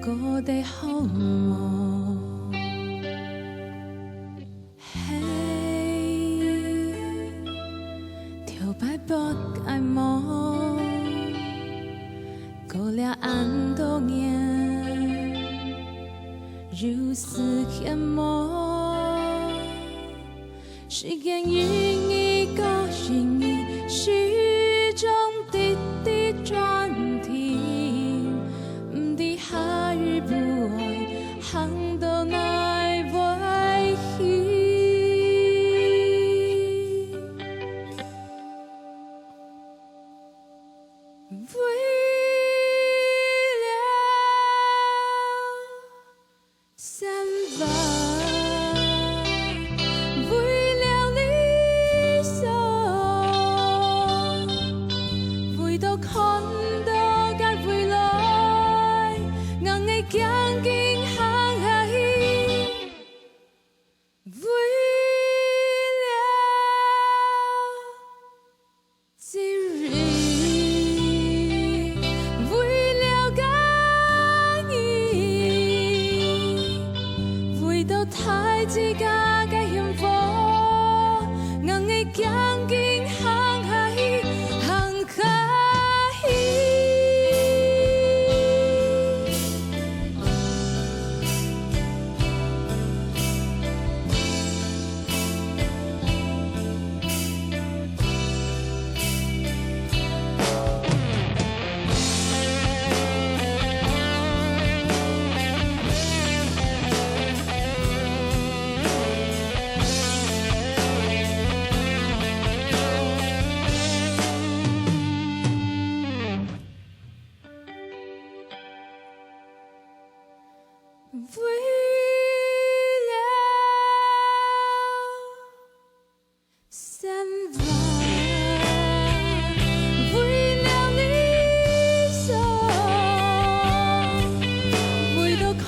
個地好我，嘿，條擺不愛摸，過了很多年，如此淹沒，時間與一個人意始終滴滴轉停，唔知夏日不愛行到哪位去。太自家嘅幸福，硬係驚見行下去，行下去。为了散发，为了理想，为到看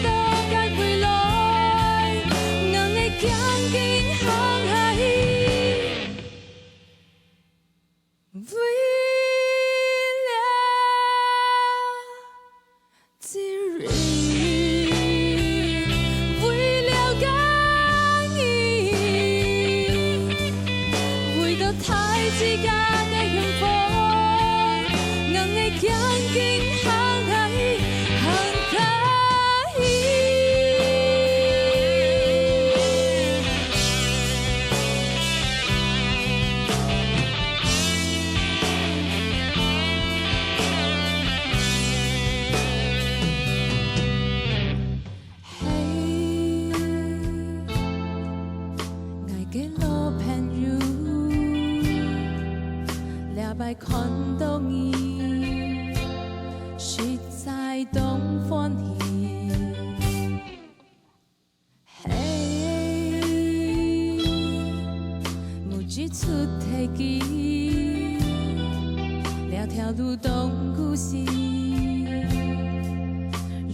到嘅未來，硬係驚見行下去。太自家嘅幸福，硬係驚見行下去，行下去。嘿，愛嘅老朋友。來看到你，實在懂歡喜。嘿，無知出體機，兩條路東故事，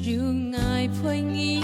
如愛陪你。